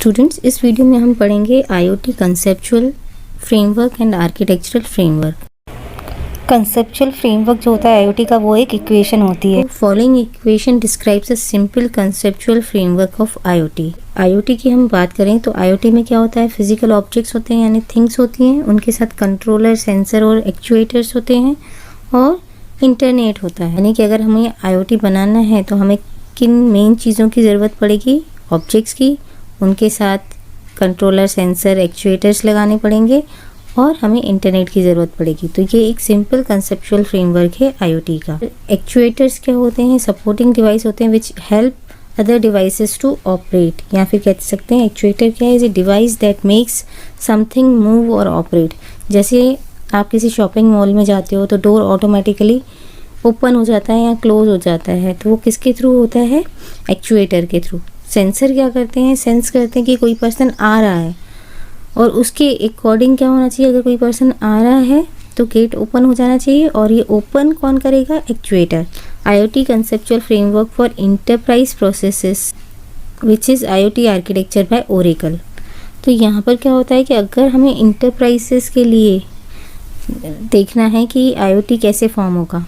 Students, इस video में हम पढ़ेंगे IoT conceptual framework and architectural framework. Conceptual framework जो होता है आईओटी का, वो एक इक्वेशन होती है। Following equation describes a simple conceptual framework of IoT. IoT की हम बात करें तो आईओटी में क्या होता है, फिजिकल ऑब्जेक्ट्स होते हैं यानी थिंग्स होती हैं, उनके साथ कंट्रोलर, सेंसर और एक्चुएटर्स होते हैं और इंटरनेट होता है। यानी कि अगर हमें आईओटी बनाना है तो हमें किन मेन चीज़ों की ज़रूरत पड़ेगी, ऑब्जेक्ट्स की, उनके साथ कंट्रोलर, सेंसर, एक्चुएटर्स लगाने पड़ेंगे और हमें इंटरनेट की ज़रूरत पड़ेगी। तो ये एक सिंपल कंसेप्चुअल फ्रेमवर्क है आईओटी का। एक्चुएटर्स क्या होते हैं, सपोर्टिंग डिवाइस होते हैं which help other devices to operate, या फिर कह सकते हैं एक्चुएटर क्या है, is a device that makes something move और ऑपरेट। जैसे आप किसी शॉपिंग मॉल में जाते हो तो डोर ऑटोमेटिकली ओपन हो जाता है या क्लोज हो जाता है, तो वो किसके थ्रू होता है, एक्चुएटर के थ्रू। सेंसर क्या करते हैं, सेंस करते हैं कि कोई पर्सन आ रहा है और उसके अकॉर्डिंग क्या होना चाहिए, अगर कोई पर्सन आ रहा है तो गेट ओपन हो जाना चाहिए, और ये ओपन कौन करेगा, actuator. IoT conceptual framework for enterprise processes which is IoT architecture by Oracle. तो यहाँ पर क्या होता है कि अगर हमें इंटरप्राइजेस के लिए देखना है कि आईओटी कैसे फॉर्म होगा,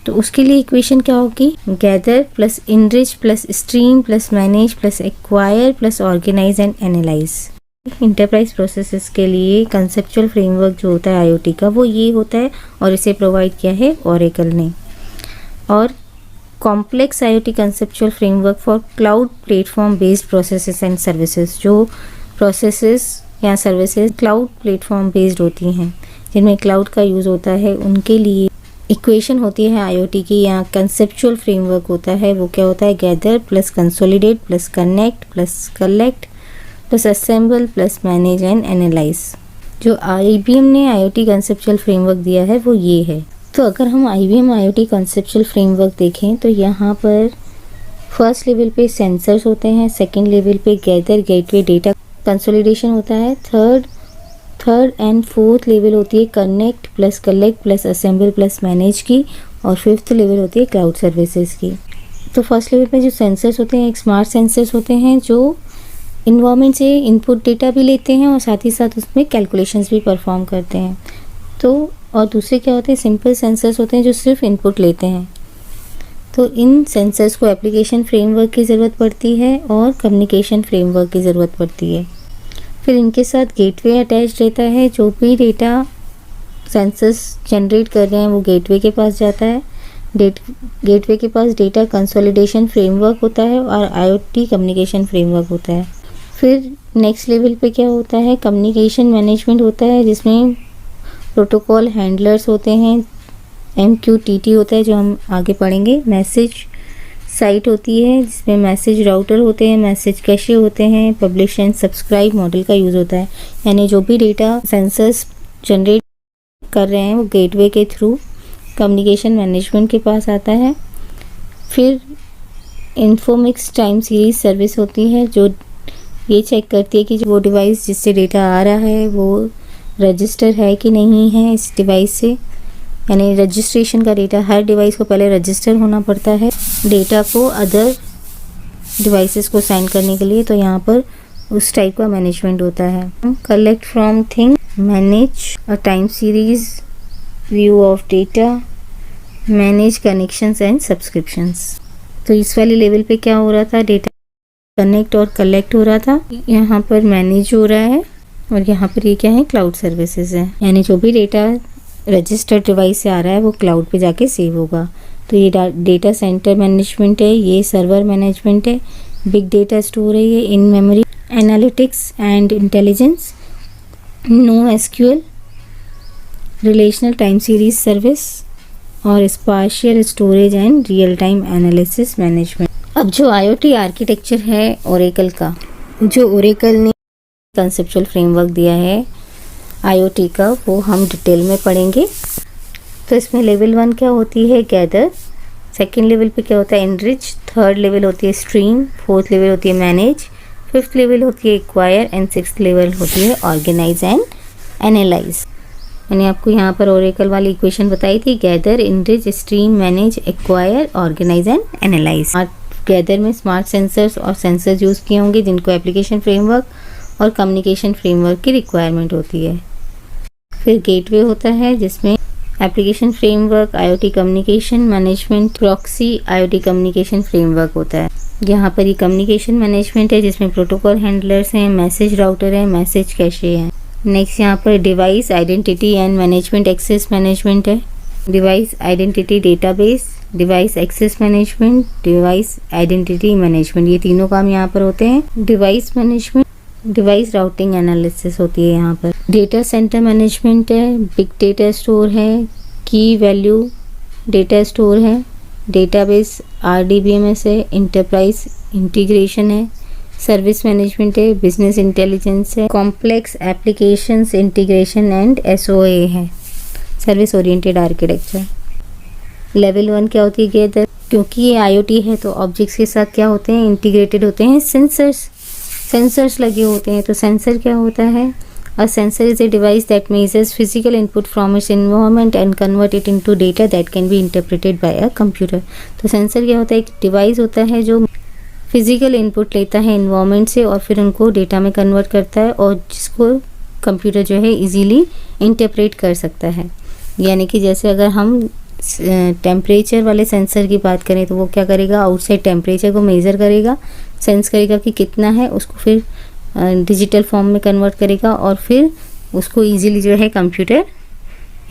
तो उसके लिए इक्वेशन क्या होगी, gather plus enrich plus stream plus manage plus acquire plus organise and analyse. Enterprise processes के लिए कंसेप्चुअल फ्रेमवर्क जो होता है आईओटी का, वो ये होता है और इसे प्रोवाइड किया है ओरेकल ने। और complex IoT conceptual framework for cloud platform based processes and services, जो प्रोसेसेस या सर्विसेज क्लाउड प्लेटफॉर्म बेस्ड होती हैं, जिनमें क्लाउड का यूज़ होता है, उनके लिए इक्वेशन होती है आईओटी की या कंसेप्चुअल फ्रेमवर्क होता है, वो क्या होता है, gather plus consolidate plus connect plus collect plus assemble plus manage and analyse. जो आईबीएम ने आईओटी कंसेप्चुअल फ्रेमवर्क दिया है वो ये है। तो अगर हम आईबीएम आईओटी कंसेप्चुअल फ्रेमवर्क देखें तो यहाँ पर फर्स्ट लेवल पे सेंसर्स होते हैं, सेकेंड लेवल पे गैदर, गेटवे, डेटा कंसोलिडेशन होता है, थर्ड एंड फोर्थ लेवल होती है connect plus collect plus assemble plus manage की, और फिफ्थ लेवल होती है क्लाउड सर्विसेज की। तो फर्स्ट लेवल पे जो सेंसर्स होते हैं, एक स्मार्ट सेंसर्स होते हैं जो इन्वायरमेंट से इनपुट डेटा भी लेते हैं और साथ ही साथ उसमें कैलकुलेशंस भी परफॉर्म करते हैं। तो और दूसरे क्या होते हैं, सिंपल सेंसर्स होते हैं जो सिर्फ इनपुट लेते हैं। तो इन सेंसर्स को एप्लीकेशन फ्रेमवर्क की ज़रूरत पड़ती है और कम्युनिकेशन फ्रेमवर्क की ज़रूरत पड़ती है। फिर इनके साथ गेटवे अटैच रहता है, जो भी डेटा सेंसर्स जनरेट कर रहे हैं वो गेटवे के पास जाता है। गेटवे के पास डेटा कंसोलिडेशन फ्रेमवर्क होता है और आईओटी कम्युनिकेशन फ्रेमवर्क होता है। फिर नेक्स्ट लेवल पे क्या होता है, कम्युनिकेशन मैनेजमेंट होता है, जिसमें प्रोटोकॉल हैंडलर्स होते हैं, MQTT होता है जो हम आगे पढ़ेंगे। मैसेज साइट होती है जिसमें मैसेज राउटर होते हैं, मैसेज कैशे होते हैं, पब्लिश एंड सब्सक्राइब मॉडल का यूज़ होता है। यानी जो भी डेटा सेंसर्स जनरेट कर रहे हैं वो गेटवे के थ्रू कम्युनिकेशन मैनेजमेंट के पास आता है। फिर इन्फोमिक्स टाइम सीरीज सर्विस होती है जो ये चेक करती है कि वो डिवाइस जिससे डेटा आ रहा है वो रजिस्टर है कि नहीं है इस डिवाइस से। यानी रजिस्ट्रेशन का डेटा, हर डिवाइस को पहले रजिस्टर होना पड़ता है डेटा को अदर डिवाइसेस को साइन करने के लिए, तो यहाँ पर उस टाइप का मैनेजमेंट होता है। Collect from thing, manage a time series view of data, manage connections and subscriptions. तो इस वाले लेवल पे क्या हो रहा था, डेटा कनेक्ट और कलेक्ट हो रहा था, यहाँ पर मैनेज हो रहा है, और यहाँ पर ये क्या है, क्लाउड सर्विसेज है। यानी जो भी डेटा रजिस्टर्ड डिवाइस से आ रहा है वो क्लाउड पे जाके सेव होगा। तो ये डेटा सेंटर मैनेजमेंट है, ये सर्वर मैनेजमेंट है, बिग डेटा स्टोर है, ये in memory analytics and intelligence, NoSQL, relational time series service, और spatial storage and real time analysis management. अब जो आईओटी आर्किटेक्चर है ओरेकल का, जो ओरेकल ने कंसेप्चुअल फ्रेमवर्क दिया है आईओटी का, वो हम डिटेल में पढ़ेंगे। तो इसमें लेवल 1 क्या होती है, गैदर, सेकेंड लेवल पे क्या होता है, एनरिच, थर्ड लेवल होती है स्ट्रीम, फोर्थ लेवल होती है मैनेज, फिफ्थ लेवल होती है एक्वायर एंड सिक्स्थ लेवल होती है ऑर्गेनाइज एंड एनालाइज। मैंने आपको यहाँ पर ओरेकल वाली इक्वेशन बताई थी, gather, enrich, stream, manage, acquire, organise and analyse. Together में स्मार्ट सेंसर्स और सेंसर्स यूज़ किए होंगे जिनको एप्लीकेशन फ्रेमवर्क और कम्युनिकेशन फ्रेमवर्क की रिक्वायरमेंट होती है। फिर गेटवे होता है जिसमें application framework, IoT communication management, proxy IoT communication framework होता है। यहाँ पर ये कम्युनिकेशन मैनेजमेंट है जिसमें प्रोटोकॉल हैंडलर्स हैं, मैसेज राउटर है, मैसेज कैशे है। नेक्स्ट यहाँ पर device identity and management access management है, device identity database, device access management, device identity management, ये तीनों काम यहाँ पर होते हैं। Device management, device routing analysis होती है यहाँ पर। डेटा सेंटर मैनेजमेंट है, बिग डेटा स्टोर है, की वैल्यू डेटा स्टोर है, डेटाबेस RDBMS है, इंटरप्राइज इंटीग्रेशन है, सर्विस मैनेजमेंट है, बिजनेस इंटेलिजेंस है, complex applications integration and SOA है, सर्विस ओरिएंटेड आर्किटेक्चर। लेवल 1 क्या होती है? क्योंकि ये IoT है तो ऑब्जेक्ट्स के साथ क्या होते हैं? इंटीग्रेटेड होते हैं सेंसर्स लगे होते हैं। तो सेंसर क्या होता है? A sensor is a device that measures physical input from its environment and convert it into data that can be interpreted by a computer। तो सेंसर क्या होता है? एक डिवाइस होता है जो फिजिकल इनपुट लेता है इन्वायरमेंट से और फिर उनको डेटा में कन्वर्ट करता है और जिसको कंप्यूटर जो है इजीली इंटरप्रेट कर सकता है। यानी कि जैसे अगर हम टेम्परेचर वाले सेंसर की बात करें तो वो क्या करेगा? आउटसाइड टेम्परेचर को मेज़र करेगा, सेंस करेगा कि कितना है, उसको फिर डिजिटल फॉर्म में कन्वर्ट करेगा और फिर उसको इजीली जो है कंप्यूटर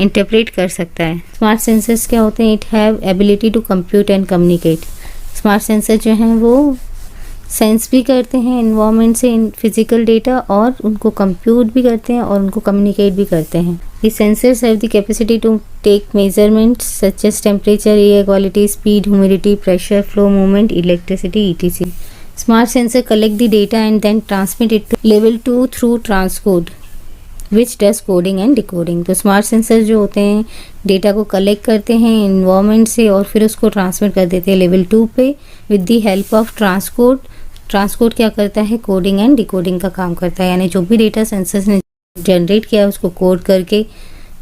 इंटरप्रेट कर सकता है। स्मार्ट सेंसर्स क्या होते हैं? It have ability to compute and communicate. Smart sensor जो हैं वो सेंस भी करते हैं इन्वायरमेंट से फिजिकल डेटा और उनको कंप्यूट भी करते हैं और उनको कम्युनिकेट भी करते हैं। The sensors have the capacity to take measurements such as temperature, air quality, speed, humidity, pressure, flow, movement, electricity, etc. Smart sensor collect the data and then transmit it to level 2 through transcode, which does coding and decoding। तो smart sensor जो होते हैं data को collect करते हैं environment से और फिर उसको ट्रांसमिट कर देते हैं लेवल 2 पे with the help of transcode. Transcode क्या करता है? कोडिंग एंड डिकोडिंग का काम करता है, यानी जो भी डेटा सेंसर्स ने जनरेट किया है उसको कोड करके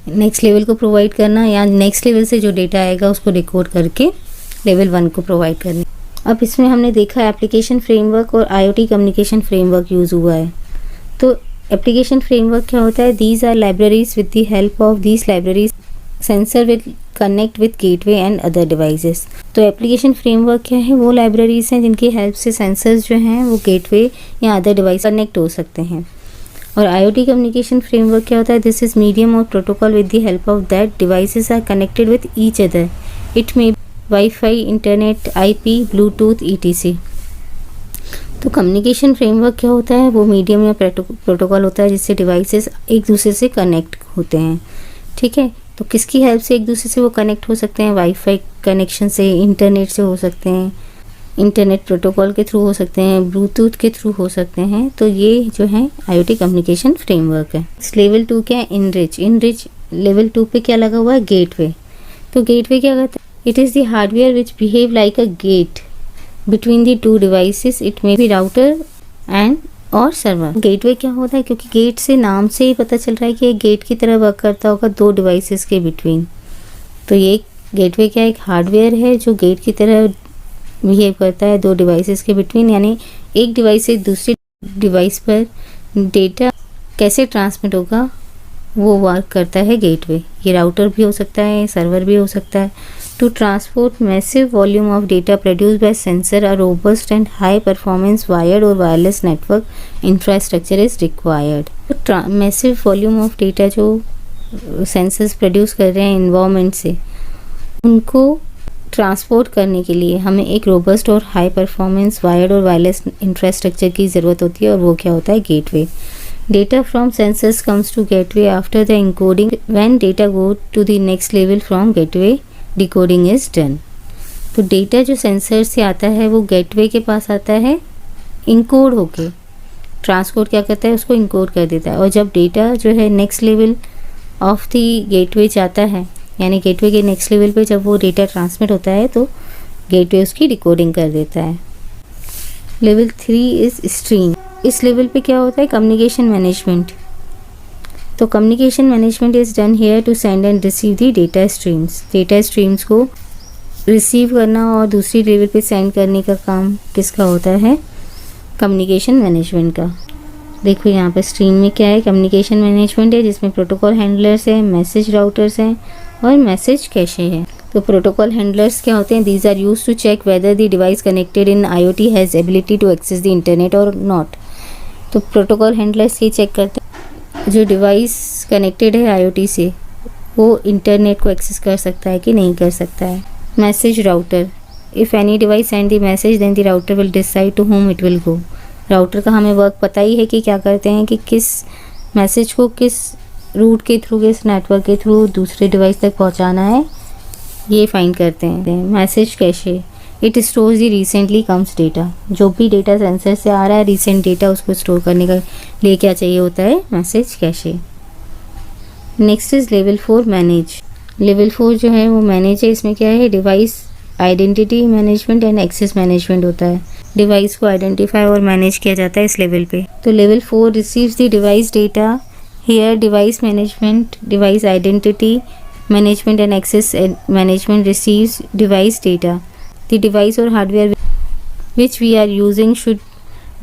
नेक्स्ट लेवल को प्रोवाइड करना या नेक्स्ट लेवल से जो डेटा आएगा उसको डिकोड करके लेवल 1 को प्रोवाइड करना। अब इसमें हमने देखा एप्लीकेशन फ्रेमवर्क और IoT कम्युनिकेशन फ्रेमवर्क यूज़ हुआ है। तो एप्लीकेशन फ्रेमवर्क क्या होता है? These are libraries with the help of these libraries sensor with connect with gateway and other devices. तो एप्लीकेशन फ्रेमवर्क क्या है? वो लाइब्रेरीज हैं जिनकी हेल्प से सेंसर्स जो हैं वो गेटवे या अदर डिवाइस कनेक्ट हो सकते हैं। और IoT कम्युनिकेशन फ्रेमवर्क क्या होता है? दिस इज मीडियम और protocol with the help of that devices are connected with each other. It may wifi, internet, IP, bluetooth, etc। तो कम्युनिकेशन फ्रेमवर्क क्या होता है? वो मीडियम या प्रोटोकॉल होता है जिससे डिवाइसेस एक दूसरे से कनेक्ट होते हैं। ठीक है, तो किसकी हेल्प से एक दूसरे से वो कनेक्ट हो सकते हैं? वाईफाई कनेक्शन से, इंटरनेट से हो सकते हैं, इंटरनेट प्रोटोकॉल के थ्रू हो सकते हैं, ब्लूटूथ के थ्रू हो सकते हैं। तो ये जो है IoT कम्युनिकेशन फ्रेमवर्क है। लेवल 2 क्या है? इनरिच लेवल 2 पे क्या लगा हुआ है? गेटवे। तो गेटवे क्या करता है? It is the hardware which behave like a gate between the two devices. It may be router and और सर्वर। गेटवे क्या होता है? क्योंकि गेट से नाम से ही पता चल रहा है कि एक गेट की तरह वर्क करता होगा दो डिवाइसेस के बिटवीन। तो ये गेटवे क्या? एक हार्डवेयर है जो गेट की तरह बिहेव करता है दो डिवाइसेस के बिटवीन, यानी एक डिवाइस से दूसरी डिवाइस पर डेटा कैसे ट्रांसमिट होगा वो वर्क करता है गेटवे। ये राउटर भी हो सकता है, सर्वर भी हो सकता है। To transport massive volume of data produce by sensor a robust and high performance wired और wireless network infrastructure is required. तो मैसिव वॉल्यूम ऑफ डेटा जो सेंसर्स प्रोड्यूस कर रहे हैं इन्वायरमेंट से, उनको ट्रांसपोर्ट करने के लिए हमें एक रोबस्ट और हाई परफॉर्मेंस वायर्ड और वायरलेस इंफ्रास्ट्रक्चर की ज़रूरत होती है और वो क्या होता है? Gateway. Data from sensors comes to gateway after the encoding. When data go to the next level from gateway decoding is done. तो डेटा जो सेंसर से आता है वो गेटवे के पास आता है इनकोड होके। ट्रांसकोड क्या करता है? उसको इनकोड कर देता है। और जब डेटा जो है next level of the gateway जाता है, यानी गेटवे के नेक्स्ट लेवल पे जब वो डेटा ट्रांसमिट होता है तो गेटवे उसकी डिकोडिंग कर देता है। Level 3 is stream. इस लेवल पे क्या होता है? Communication management. तो communication management is done here to send and receive the data streams. Data streams को रिसीव करना और दूसरी लेवल पे सेंड करने का काम किसका होता है? कम्युनिकेशन मैनेजमेंट का। देखो यहाँ पर स्क्रीन में क्या है, कम्युनिकेशन मैनेजमेंट है जिसमें प्रोटोकॉल हैंडलर्स है, मैसेज राउटर्स हैं और मैसेज कैशे है। तो प्रोटोकॉल हैंडलर्स क्या होते हैं? These are use to check whether the device connected in IoT has ability to access the internet और नॉट। तो प्रोटोकॉल हैंडलर्स ये चेक करते हैं जो डिवाइस कनेक्टेड है IoT से वो इंटरनेट को एक्सेस कर सकता है कि नहीं कर सकता है। Message router, if any device send the message then the router will decide to whom it will go. Router का हमें वर्क पता ही है कि क्या करते हैं कि किस मैसेज को किस रूट के थ्रू, किस नेटवर्क के थ्रू दूसरे डिवाइस तक पहुंचाना है, ये फाइंड करते हैं। Message cache, it stores the recently comes data. जो भी डेटा सेंसर से आ रहा है रिसेंट डेटा, उसको स्टोर करने का लिए क्या चाहिए होता है? Message cache. Next is level 4 manage. Level 4 जो है वो मैनेज है। इसमें क्या है? Device identity management and access management होता है। डिवाइस को आइडेंटिफाई और मैनेज किया जाता है इस लेवल पे। तो level 4 receives the device data. Here device management, device identity management and access management receives device data. The device और hardware which we are using should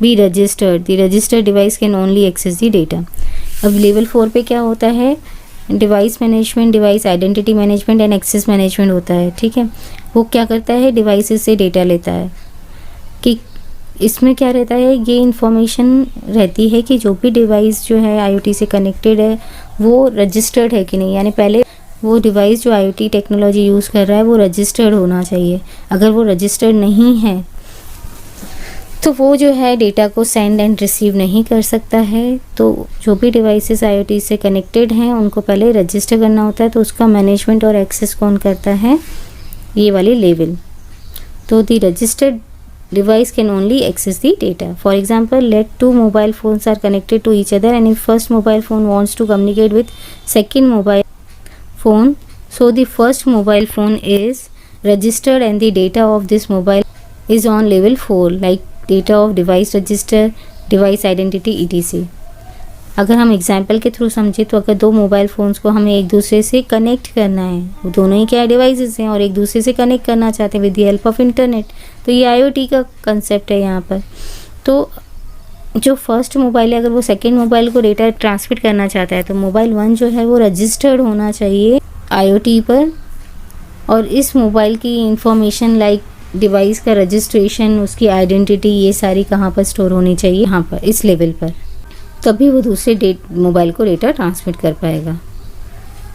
be registered. The registered device can only access the data. अब level 4 पे क्या होता है? Device management, device identity management and access management होता है। ठीक है, वो क्या करता है? डिवाइसेस से डेटा लेता है कि इसमें क्या रहता है? ये इन्फॉर्मेशन रहती है कि जो भी डिवाइस जो है IoT से कनेक्टेड है वो रजिस्टर्ड है कि नहीं। यानी पहले वो डिवाइस जो IoT टेक्नोलॉजी यूज़ कर रहा है वो रजिस्टर्ड होना चाहिए। अगर वो रजिस्टर्ड नहीं है तो वो जो है डेटा को सेंड एंड रिसीव नहीं कर सकता है। तो जो भी डिवाइसेस IoT से कनेक्टेड हैं उनको पहले रजिस्टर करना होता है। तो उसका मैनेजमेंट और एक्सेस कौन करता है? ये वाली लेवल। तो the registered device can only access the data. For example, let two mobile phones are connected to each other and if first mobile phone wants to communicate with second mobile phone, so the first mobile phone is registered and the data of this mobile is on level 4 like data of device register, device identity etc. अगर हम example के through समझे तो अगर दो mobile phones को हमें एक दूसरे से कनेक्ट करना है, वो दोनों ही क्या डिवाइसेस हैं और एक दूसरे से कनेक्ट करना चाहते हैं with the help of internet, तो ये IoT का कंसेप्ट है यहाँ पर। तो जो फर्स्ट मोबाइल है अगर वो सेकेंड मोबाइल को डेटा ट्रांसमिट करना चाहता है तो मोबाइल 1 जो है वो रजिस्टर्ड होना चाहिए IoT पर और इस मोबाइल की इंफॉर्मेशन लाइक डिवाइस का रजिस्ट्रेशन, उसकी आइडेंटिटी, ये सारी कहाँ पर स्टोर होनी चाहिए? यहाँ पर, इस लेवल पर, तभी वो दूसरे मोबाइल को डेटा ट्रांसमिट कर पाएगा।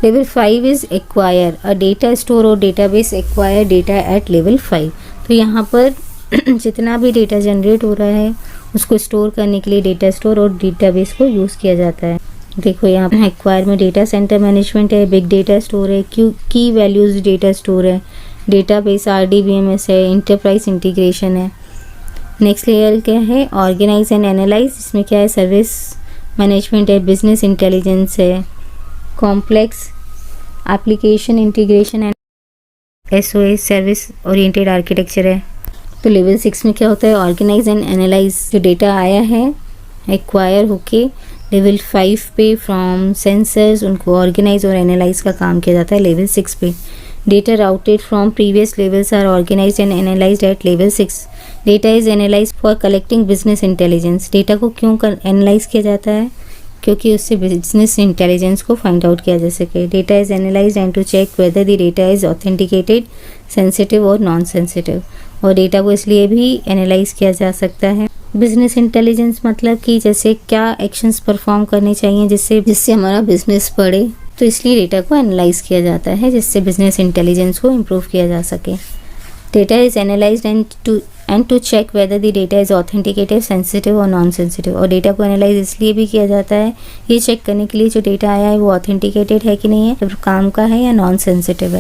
Level 5 is acquire, a data store और database acquire data at level 5। तो यहाँ पर जितना भी डेटा जनरेट हो रहा है उसको स्टोर करने के लिए डेटा स्टोर और डेटाबेस को यूज़ किया जाता है। देखो यहाँ पर एक्वायर में डेटा सेंटर मैनेजमेंट है, बिग डेटा स्टोर है, की वैल्यूज़ डेटा स्टोर है, डेटाबेस RDBMS है, इंटरप्राइज इंटीग्रेशन है। नेक्स्ट लेयर क्या है? ऑर्गेनाइज एंड एनालाइज, इसमें क्या है? सर्विस मैनेजमेंट है, बिजनेस इंटेलिजेंस है, complex application integration and SOA service oriented architecture है। तो लेवल 6 में क्या होता है? ऑर्गेनाइज एंड एनालाइज, जो डेटा आया है एक्वायर होके लेवल 5 पे फ्रॉम सेंसर्स, उनको ऑर्गेनाइज और एनालाइज का काम किया जाता है लेवल 6 पे। Data routed from previous levels are organised and analysed at level 6। Data is analyse for collecting business intelligence. Data को क्यों एनालाइज किया जाता है? क्योंकि उससे बिजनेस इंटेलिजेंस को फाइंड आउट किया जा सके। Data is analyse and to check whether the data is authenticated, sensitive और नॉन सेंसिटिव। और डेटा को इसलिए भी एनालाइज किया जा सकता है। बिजनेस इंटेलिजेंस मतलब कि जैसे क्या एक्शंस परफॉर्म करने चाहिए जिससे हमारा बिजनेस बढ़े, तो इसलिए डेटा को एनालाइज किया जाता है जिससे बिजनेस इंटेलिजेंस को इम्प्रूव किया जा सके। Data is analysed and to check whether the data is authenticated, sensitive और नॉन सेंसिटिव। और डेटा को एनालाइज इसलिए भी किया जाता है ये चेक करने के लिए जो डेटा आया है वो ऑथेंटिकेटेड है कि नहीं है, काम का है या नॉन सेंसिटिव है।